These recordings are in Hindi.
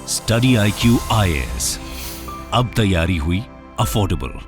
स्टडी IQ IAS, अब तैयारी हुई अफोर्डेबल।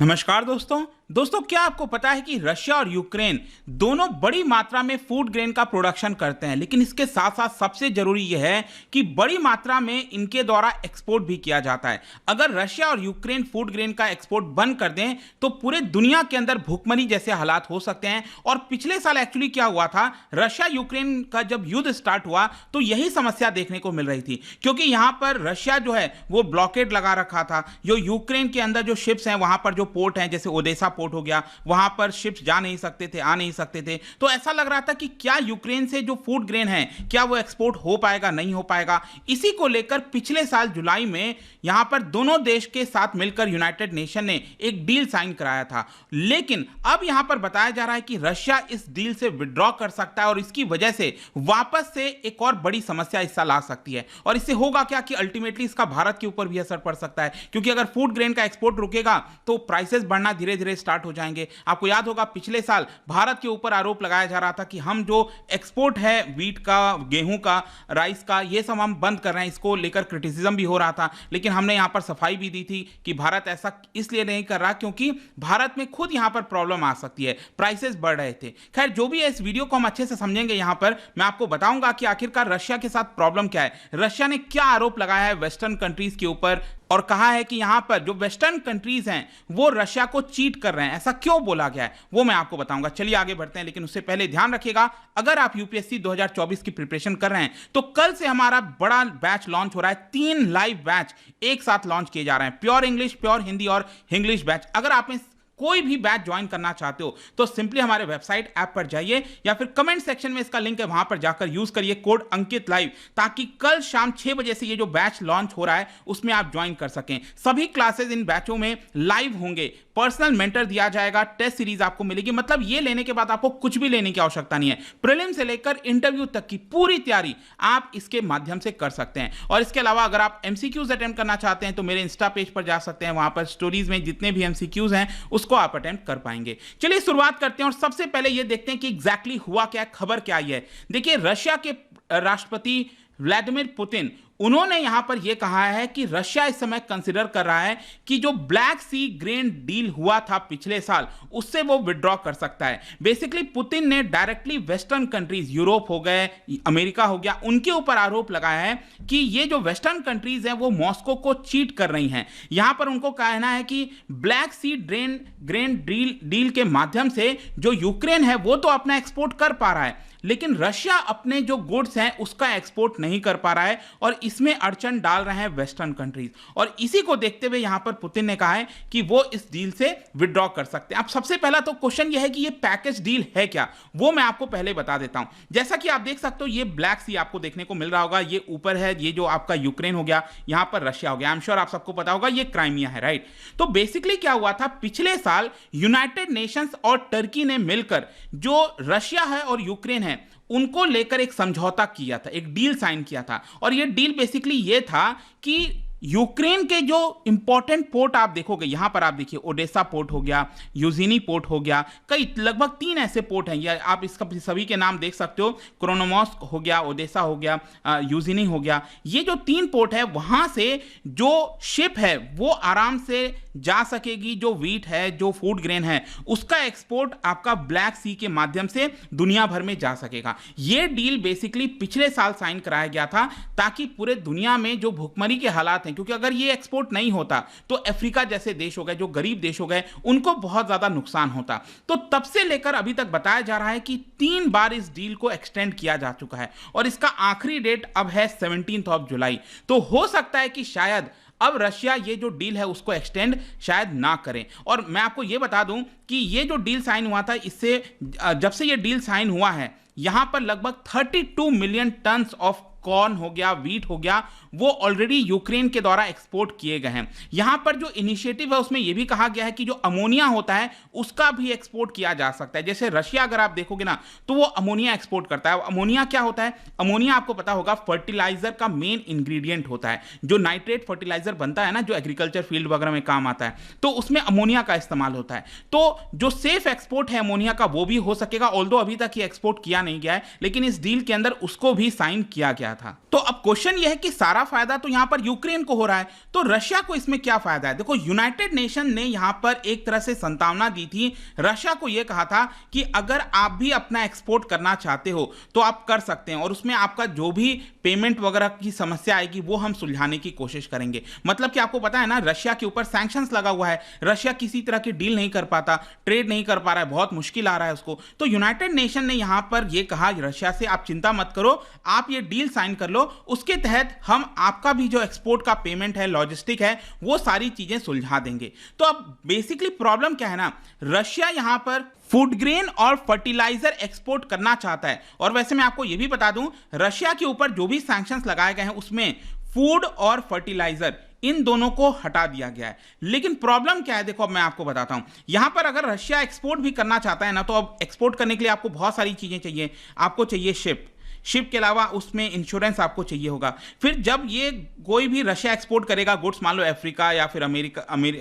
नमस्कार दोस्तों, क्या आपको पता है कि रशिया और यूक्रेन दोनों बड़ी मात्रा में फूड ग्रेन का प्रोडक्शन करते हैं, लेकिन इसके साथ साथ सबसे जरूरी यह है कि बड़ी मात्रा में इनके द्वारा एक्सपोर्ट भी किया जाता है। अगर रशिया और यूक्रेन फूड ग्रेन का एक्सपोर्ट बंद कर दें तो पूरे दुनिया के अंदर भूखमरी जैसे हालात हो सकते हैं। और पिछले साल एक्चुअली क्या हुआ था, रशिया यूक्रेन का जब युद्ध स्टार्ट हुआ तो यही समस्या देखने को मिल रही थी, क्योंकि यहां पर रशिया जो है वो ब्लॉकेड लगा रखा था। जो यूक्रेन के अंदर जो शिप्स हैं, वहां पर जो पोर्ट हैं, जैसे ओडेसा पोर्ट हो गया, वहां पर शिप्स जा नहीं सकते थे, आ नहीं सकते थे। तो ऐसा लग रहा था कि क्या यूक्रेन से जो फूड ग्रेन है क्या वो एक्सपोर्ट हो पाएगा, नहीं हो पाएगा। इसी को लेकर पिछले साल जुलाई में यहां पर दोनों देश के साथ मिलकर यूनाइटेड नेशन ने एक डील साइन कराया था। लेकिन अब यहां पर बताया जा रहा है कि रशिया इस डील से विड्रॉ कर सकता है और इसकी वजह से वापस से एक और बड़ी समस्या इस साल आ सकती है। और इससे होगा क्या कि अल्टीमेटली इसका भारत के ऊपर भी असर पड़ सकता है, क्योंकि अगर फूड ग्रेन का एक्सपोर्ट रुकेगा तो प्राइसेस बढ़ना धीरे धीरे स्टार्ट हो जाएंगे। आपको याद होगा पिछले साल भारत के ऊपर आरोप लगाया जा रहा था कि हम जो एक्सपोर्ट है वीट का, गेहूं का, राइस का, ये सब हम बंद कर रहे हैं। इसको लेकर क्रिटिसिज्म भी हो रहा था, लेकिन हमने यहां पर सफाई भी दी थी कि भारत ऐसा इसलिए नहीं कर रहा क्योंकि भारत में खुद यहां पर प्रॉब्लम आ सकती है, प्राइसेस बढ़ रहे थे। खैर, जो भी है, इस वीडियो को हम अच्छे से समझेंगे। यहां पर मैं आपको बताऊंगा कि आखिरकार रशिया के साथ प्रॉब्लम क्या है, रशिया ने क्या आरोप लगाया है वेस्टर्न कंट्रीज के ऊपर, और कहा है कि यहां पर जो वेस्टर्न कंट्रीज हैं वो रशिया को चीट कर रहे हैं। ऐसा क्यों बोला गया है वो मैं आपको बताऊंगा। चलिए आगे बढ़ते हैं, लेकिन उससे पहले ध्यान रखिएगा, अगर आप यूपीएससी 2024 की प्रिपरेशन कर रहे हैं तो कल से हमारा बड़ा बैच लॉन्च हो रहा है। 3 लाइव बैच एक साथ लॉन्च किए जा रहे हैं, प्योर इंग्लिश, प्योर हिंदी और इंग्लिश बैच। अगर आप में कोई भी बैच ज्वाइन करना चाहते हो तो सिंपली हमारे वेबसाइट ऐप पर जाइए या फिर कमेंट सेक्शन में इसका लिंक है, वहां पर जाकर यूज करिए कोड अंकित लाइव, ताकि कल शाम 6 बजे से ये जो बैच लॉन्च हो रहा है उसमें आप ज्वाइन कर सकें। सभी क्लासेस इन बैचों में लाइव होंगे, पर्सनल मेंटर दिया जाएगा, टेस्ट सीरीज आपको मिलेगी। मतलब ये लेने के बाद आपको कुछ भी लेने की आवश्यकता नहीं है। प्रीलिम से लेकर इंटरव्यू तक की पूरी तैयारी आप इसके माध्यम से कर सकते हैं। और इसके अलावा अगर आप एमसीक्यूज अटेम्प्ट करना चाहते हैं तो मेरे इंस्टा पेज पर जा सकते हैं, वहां पर स्टोरीज में जितने भी एमसीक्यूज हैं उसको आप अटेम्प्ट कर पाएंगे। चलिए शुरुआत करते हैं और सबसे पहले यह देखते हैं कि एग्जैक्टली हुआ क्या, खबर क्या आई है। देखिए, रशिया के राष्ट्रपति व्लादिमीर पुतिन, उन्होंने यहां पर यह कहा है कि रशिया इस समय कंसीडर कर रहा है कि जो ब्लैक सी ग्रेन डील हुआ था पिछले साल उससे वो विड्रॉ कर सकता है। बेसिकली पुतिन ने डायरेक्टली वेस्टर्न कंट्रीज, यूरोप हो गए, अमेरिका हो गया, उनके ऊपर आरोप लगाया है कि ये जो वेस्टर्न कंट्रीज हैं वो मॉस्को को चीट कर रही हैं। यहां पर उनको कहना है कि ब्लैक सी ग्रेन डील के माध्यम से जो यूक्रेन है वो तो अपना एक्सपोर्ट कर पा रहा है, लेकिन रशिया अपने जो गुड्स हैं उसका एक्सपोर्ट नहीं कर पा रहा है और इसमें अड़चन डाल रहे हैं वेस्टर्न कंट्रीज। और इसी को देखते हुए यहां पर पुतिन ने कहा है कि वो इस डील से विड्रॉ कर सकते हैं। अब सबसे पहला तो क्वेश्चन यह है कि ये पैकेज डील है क्या, वो मैं आपको पहले बता देता हूं। जैसा कि आप देख सकते हो, ये ब्लैक सी आपको देखने को मिल रहा होगा, ये ऊपर है, ये जो आपका यूक्रेन हो गया, यहां पर रशिया हो गया। आई एम श्योर आप सबको पता होगा ये क्राइमिया है, राइट। तो बेसिकली क्या हुआ था, पिछले साल यूनाइटेड नेशंस और टर्की ने मिलकर जो रशिया है और यूक्रेन है उनको लेकर एक समझौता किया था, एक डील साइन किया था। और ये डील बेसिकली ये था कि यूक्रेन के जो इंपॉर्टेंट पोर्ट आप देखोगे, यहां पर आप देखिए ओडेसा पोर्ट हो गया, यूजिनी पोर्ट हो गया, कई लगभग 3 ऐसे पोर्ट हैं, या आप इसका सभी के नाम देख सकते हो। क्रोनोमोस्क हो गया, ओडेसा हो गया, यूजिनी हो गया। ये जो 3 पोर्ट है वहां से जो शिप है वो आराम से जा सकेगी। जो वीट है, जो फूड ग्रेन है, उसका एक्सपोर्ट आपका ब्लैक सी के माध्यम से दुनिया भर में जा सकेगा। यह डील बेसिकली पिछले साल साइन कराया गया था ताकि पूरे दुनिया में जो भुखमरी के हालात हैं, क्योंकि अगर ये एक्सपोर्ट नहीं होता तो अफ्रीका जैसे देश हो गए, जो गरीब देश हो गए, उनको बहुत ज्यादा नुकसान होता। तो तब से लेकर अभी तक बताया जा रहा है कि 3 बार इस डील को एक्सटेंड किया जा चुका है और इसका आखिरी डेट अब है 17 जुलाई। तो हो सकता है कि शायद अब रशिया ये जो डील है उसको एक्सटेंड शायद ना करें। और मैं आपको ये बता दूं कि ये जो डील साइन हुआ था, इससे जब से ये डील साइन हुआ है यहां पर लगभग 32 मिलियन टन ऑफ कॉर्न हो गया, वीट हो गया, वो ऑलरेडी यूक्रेन के द्वारा एक्सपोर्ट किए गए हैं। यहां पर जो इनिशिएटिव है उसमें यह भी कहा गया है कि जो अमोनिया होता है उसका भी एक्सपोर्ट किया जा सकता है। जैसे रशिया अगर आप देखोगे ना तो वो अमोनिया एक्सपोर्ट करता है। अमोनिया क्या होता है, अमोनिया आपको पता होगा फर्टिलाइजर का मेन इंग्रेडिएंट होता है। जो नाइट्रेट फर्टिलाइजर बनता है ना, जो एग्रीकल्चर फील्ड वगैरह में काम आता है, तो उसमें अमोनिया का इस्तेमाल होता है। तो जो सेफ एक्सपोर्ट है अमोनिया का वो भी हो सकेगा, ऑल्दो अभी तक ये एक्सपोर्ट किया नहीं गया है, लेकिन इस डील के अंदर उसको भी साइन किया गया था। तो अब क्वेश्चन यह है कि सारा फायदा तो यहां पर यूक्रेन को हो रहा है, तो रशिया को इसमें क्या फायदा है? देखो, यूनाइटेड नेशन ने यहां पर एक तरह से संभावना दी थी, रशिया को यह कहा था कि अगर आप भी अपना एक्सपोर्ट करना चाहते हो तो आप कर सकते हैं, और उसमें आपका जो भी पेमेंट वगैरह की समस्या आएगी वो हम सुलझाने की कोशिश करेंगे। मतलब कि आपको पता है ना, रशिया के ऊपर सैंक्शंस लगा हुआ है, रशिया किसी तरह की डील नहीं कर पाता, ट्रेड नहीं कर पा रहा है, बहुत मुश्किल आ रहा है उसको। तो यूनाइटेड नेशन ने यहां पर यह कहा रशिया से, आप चिंता मत करो, आप ये डील साइन कर लो, उसके तहत हम आपका भी जो एक्सपोर्ट का पेमेंट है, लॉजिस्टिक है, वो सारी चीजें सुलझा देंगे। तो अब बेसिकली प्रॉब्लम क्या है ना, रशिया यहां पर फूड ग्रेन और फर्टिलाइजर एक्सपोर्ट करना चाहता है, और वैसे मैं आपको यह भी बता दूं, रशिया के ऊपर जो भी सैंक्शंस लगाए गए हैं उसमें फूड और फर्टिलाइजर इन दोनों को हटा दिया गया है। लेकिन प्रॉब्लम क्या है, देखो अब मैं आपको बताता हूं, यहां पर अगर रशिया एक्सपोर्ट भी करना चाहता है ना, तो अब एक्सपोर्ट करने के लिए आपको बहुत सारी चीजें चाहिए। आपको चाहिए शिप के अलावा उसमें इंश्योरेंस आपको चाहिए होगा। फिर जब ये कोई भी रशिया एक्सपोर्ट करेगा गुड्स, मान लो अफ्रीका या फिर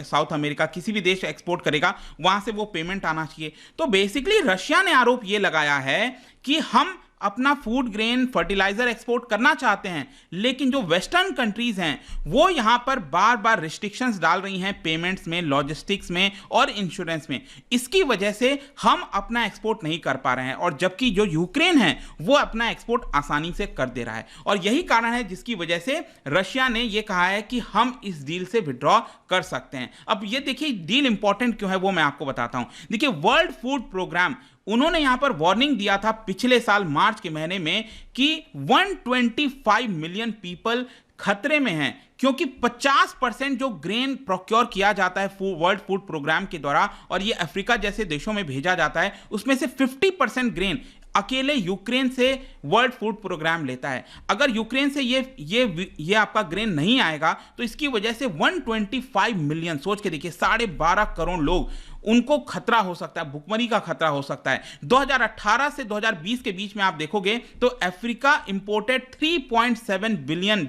साउथ अमेरिका, किसी भी देश एक्सपोर्ट करेगा, वहां से वो पेमेंट आना चाहिए। तो बेसिकली रशिया ने आरोप ये लगाया है कि हम अपना फूड ग्रेन फर्टिलाइजर एक्सपोर्ट करना चाहते हैं, लेकिन जो वेस्टर्न कंट्रीज हैं वो यहां पर बार बार रिस्ट्रिक्शंस डाल रही हैं पेमेंट्स में, लॉजिस्टिक्स में और इंश्योरेंस में। इसकी वजह से हम अपना एक्सपोर्ट नहीं कर पा रहे हैं, और जबकि जो यूक्रेन है वो अपना एक्सपोर्ट आसानी से कर दे रहा है। और यही कारण है जिसकी वजह से रशिया ने यह कहा है कि हम इस डील से विड्रॉ कर सकते हैं। अब ये देखिए डील इंपॉर्टेंट क्यों है वो मैं आपको बताता हूं। देखिए, वर्ल्ड फूड प्रोग्राम, उन्होंने यहां पर वार्निंग दिया था पिछले साल मार्च के महीने में कि 125 मिलियन पीपल खतरे में हैं, क्योंकि 50% जो ग्रेन प्रोक्योर किया जाता है वर्ल्ड फूड प्रोग्राम के द्वारा, और ये अफ्रीका जैसे देशों में भेजा जाता है, उसमें से 50% ग्रेन अकेले यूक्रेन से वर्ल्ड फूड प्रोग्राम लेता है। अगर यूक्रेन से ये आपका ग्रेन नहीं आएगा तो इसकी वजह से 125 मिलियन, सोच के देखिए, 12.5 करोड़ लोग, उनको खतरा हो सकता है, भुखमरी का खतरा हो सकता है। 2018 से 2020 के बीच में आप देखोगे तो Africa imported $3.7 billion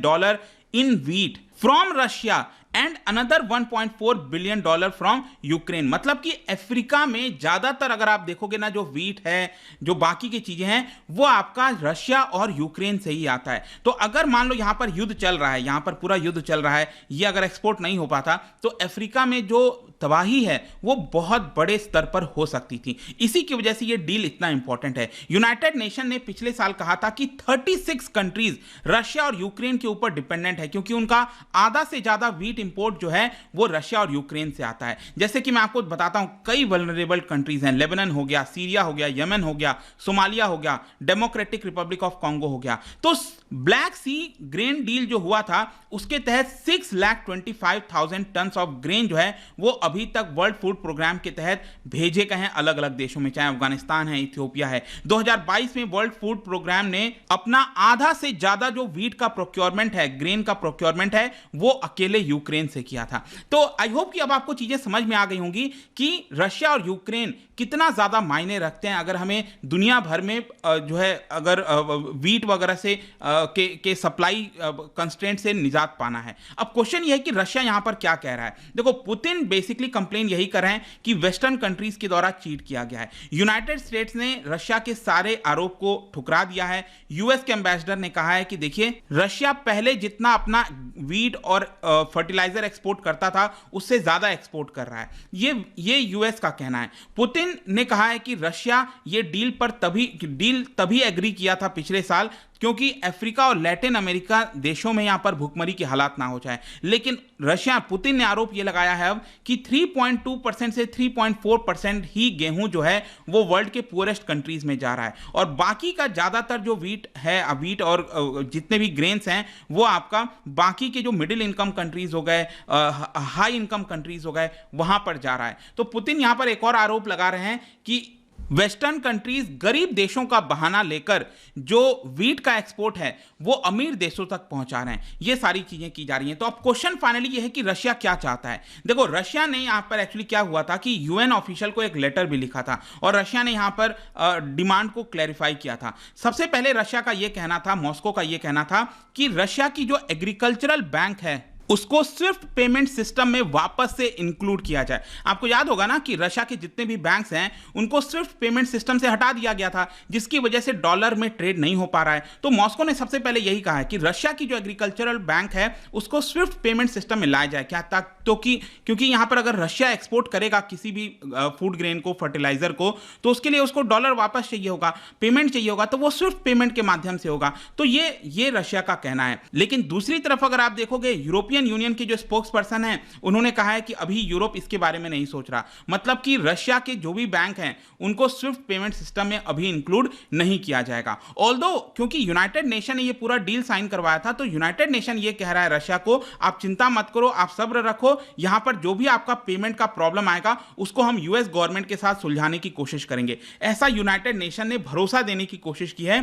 in wheat from Russia and another $1.4 billion from Ukraine. मतलब कि अफ्रीका में ज्यादातर अगर आप देखोगे ना, जो व्हीट है, जो बाकी की चीजें हैं, वो आपका रशिया और यूक्रेन से ही आता है। तो अगर मान लो यहां पर युद्ध चल रहा है, यहां पर पूरा युद्ध चल रहा है, ये अगर एक्सपोर्ट नहीं हो पाता तो अफ्रीका में जो तबाही है वो बहुत बड़े स्तर पर हो सकती थी। इसी की वजह से ये डील इतना इंपॉर्टेंट है। यूनाइटेड नेशन ने पिछले साल कहा था कि 36 कंट्रीज रशिया और यूक्रेन के ऊपर डिपेंडेंट है, क्योंकि उनका आधा से ज्यादा व्हीट इंपोर्ट जो है वो रशिया और यूक्रेन से आता है। जैसे कि मैं आपको बताता हूं, कई वल्नरेबल कंट्रीज हैं, लेबनान हो गया, सीरिया हो गया, यमन हो गया, सोमालिया हो गया, डेमोक्रेटिक रिपब्लिक ऑफ कॉन्गो हो गया। तो ब्लैक सी ग्रेन डील जो हुआ था उसके तहत 6,25,000 टन ऑफ ग्रेन जो है वो अभी तक वर्ल्ड फूड प्रोग्राम के तहत भेजे गए हैं अलग अलग देशों में, चाहे अफगानिस्तान है, इथियोपिया है। 2022 में वर्ल्ड फूड प्रोग्राम ने अपना आधा से ज्यादा जो व्हीट का प्रोक्योरमेंट है, ग्रेन का प्रोक्योरमेंट है, वो अकेले यूक्रेन से किया था। तो आई होप कि अब आपको चीजें समझ में आ गई होंगी कि रशिया और यूक्रेन कितना ज्यादा मायने रखते हैं अगर हमें दुनिया भर में जो है अगर व्हीट वगैरह से के सप्लाई कंस्ट्रेंट से निजात पाना है। अब क्वेश्चन यह है कि रशिया यहां पर क्या कह रहा है। देखो, पुतिन बेसिकली कंप्लेन यही कर रहे हैं कि वेस्टर्न कंट्रीज के द्वारा चीट किया गया है। यूनाइटेड स्टेट्स ने रशिया के सारे आरोप को ठुकरा दिया है। यूएस के एम्बेसडर ने कहा है कि देखिए, रशिया पहले जितना अपना व्हीट और फर्टिलाइजर एक्सपोर्ट करता था उससे ज्यादा एक्सपोर्ट कर रहा है। ये यूएस का कहना है। पुतिन ने कहा है कि रशिया ये डील तभी एग्री किया था पिछले साल क्योंकि अफ्रीका और लैटिन अमेरिका देशों में यहां पर भुखमरी के हालात ना हो जाए। लेकिन पुतिन ने आरोप यह लगाया है अब कि 3.2% से 3.4% ही गेहूं जो है वो वर्ल्ड के पुअरेस्ट कंट्रीज में जा रहा है, और बाकी का ज्यादातर जो व्हीट और जितने भी ग्रेन्स हैं वो आपका बाकी के जो मिडिल इनकम कंट्रीज हो गए, हाई इनकम कंट्रीज हो गए, वहां पर जा रहा है। तो पुतिन यहां पर एक और आरोप लगा रहे हैं कि वेस्टर्न कंट्रीज गरीब देशों का बहाना लेकर जो व्हीट का एक्सपोर्ट है वो अमीर देशों तक पहुंचा रहे हैं। ये सारी चीजें की जा रही हैं। तो अब क्वेश्चन फाइनली ये है कि रशिया क्या चाहता है। देखो, रशिया ने यहां पर एक्चुअली क्या हुआ था कि यूएन ऑफिशियल को एक लेटर भी लिखा था और रशिया ने यहां पर डिमांड को क्लैरिफाई किया था। सबसे पहले रशिया का यह कहना था, मॉस्को का यह कहना था कि रशिया की जो एग्रीकल्चरल बैंक है उसको स्विफ्ट पेमेंट सिस्टम में वापस से इंक्लूड किया जाए। आपको याद होगा ना कि रशिया के जितने भी बैंक्स हैं उनको स्विफ्ट पेमेंट सिस्टम से हटा दिया गया था, जिसकी वजह से डॉलर में ट्रेड नहीं हो पा रहा है। तो मॉस्को ने सबसे पहले यही कहा है कि रशिया की जो एग्रीकल्चरल बैंक है उसको स्विफ्ट पेमेंट सिस्टम में लाया जाए। क्या तक तो क्योंकि यहां पर अगर रशिया एक्सपोर्ट करेगा किसी भी फूड ग्रेन को, फर्टिलाइजर को, तो उसके लिए उसको डॉलर वापस चाहिए होगा, पेमेंट चाहिए होगा, तो वो स्विफ्ट पेमेंट के माध्यम से होगा। तो ये रशिया का कहना है। लेकिन दूसरी तरफ अगर आप देखोगे, यूरोपियन यूनियन के जो स्पोक्स पर्सन है उन्होंने कहा है कि अभी यूरोप इसके बारे में नहीं सोच रहा। मतलब कि रशिया के जो भी बैंक हैं उनको स्विफ्ट पेमेंट सिस्टम में अभी इंक्लूड नहीं किया जाएगा। ऑल्दो क्योंकि यूनाइटेड नेशन ने ये पूरा डील साइन करवाया था, तो यूनाइटेड नेशन ये कह रहा है रशिया को, आप चिंता मत करो, आप सब्र रखो, यहां पर जो भी आपका पेमेंट का प्रॉब्लम आएगा उसको हम यूएस गवर्नमेंट के साथ सुलझाने की कोशिश करेंगे। ऐसा यूनाइटेड नेशन ने भरोसा देने की कोशिश की है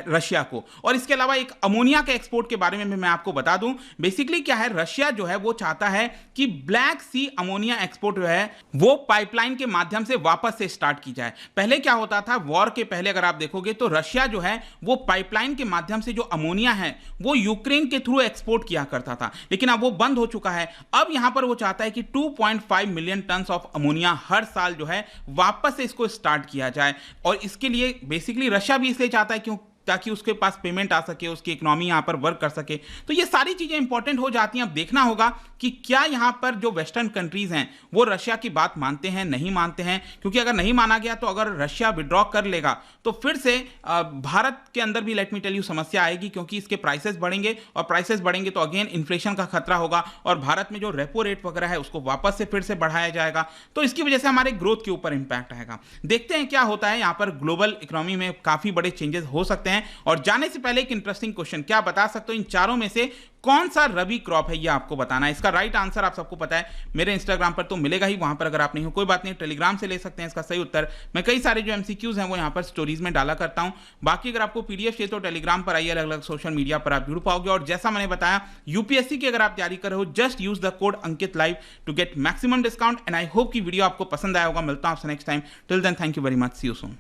रशिया को। और इसके अलावा एक अमोनिया के एक्सपोर्ट के बारे में मैं आपको बता दूं। बेसिकली क्या है, रशिया जो है वो चाहता है कि ब्लैक सी अमोनिया एक्सपोर्ट जो है वो पाइपलाइन के माध्यम से वापस से स्टार्ट की जाए। पहले क्या होता था, वॉर के पहले अगर आप देखोगे तो रशिया जो है वो पाइपलाइन के माध्यम से जो अमोनिया है वो यूक्रेन के थ्रू एक्सपोर्ट किया करता था, लेकिन अब वो बंद हो चुका है। अब यहां पर वो चाहता है कि 2.5 मिलियन टन ऑफ अमोनिया हर साल जो है वापस से इसको स्टार्ट किया जाए। और इसके लिए बेसिकली रशिया भी इसलिए चाहता है क्यों, ताकि उसके पास पेमेंट आ सके, उसकी इकोनॉमी यहां पर वर्क कर सके। तो ये सारी चीजें इंपॉर्टेंट हो जाती हैं। अब देखना होगा कि क्या यहां पर जो वेस्टर्न कंट्रीज हैं वो रशिया की बात मानते हैं, नहीं मानते हैं। क्योंकि अगर नहीं माना गया तो अगर रशिया विड्रॉ कर लेगा तो फिर से भारत के अंदर भी लेट मी टेल यू समस्या आएगी, क्योंकि इसके प्राइसेस बढ़ेंगे, और प्राइसेस बढ़ेंगे तो अगेन इन्फ्लेशन का खतरा होगा, और भारत में जो रेपो रेट वगैरह है उसको वापस से फिर से बढ़ाया जाएगा। तो इसकी वजह से हमारे ग्रोथ के ऊपर इंपैक्ट आएगा। देखते हैं क्या होता है। यहां पर ग्लोबल इकोनॉमी में काफी बड़े चेंजेस हो सकते हैं। और जाने से पहले एक इंटरेस्टिंग क्वेश्चन, क्या बता सकते हो इन चारों में से कौन सा रबी क्रॉप है, ये आपको बताना है। इसका राइट आंसर आप सबको पता है, मेरे इंस्टाग्राम पर तो मिलेगा ही, वहां पर अगर आप नहीं हो कोई बात नहीं, टेलीग्राम से ले सकते हैं इसका सही उत्तर। मैं कई सारे जो एमसीक्यूज हैं वो यहां पर स्टोरीज में डाला करता हूं। बाकी अगर आपको पीडीएफ चाहिए तो टेलीग्राम पर आइए, अलग अलग सोशल मीडिया पर आप जुड़ पाओगे। और जैसा मैंने बताया, यूपीएससी की अगर आप तैयारी कर रहे हो, just use the code Ankit live to get maximum discount. And I hope की वीडियो आपको पसंद आया होगा। मिलता हूं आपसे next time. Till then, thank you very much, see you soon.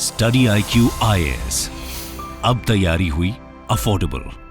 Study IQ IAS, अब तैयारी हुई अफोर्डेबल।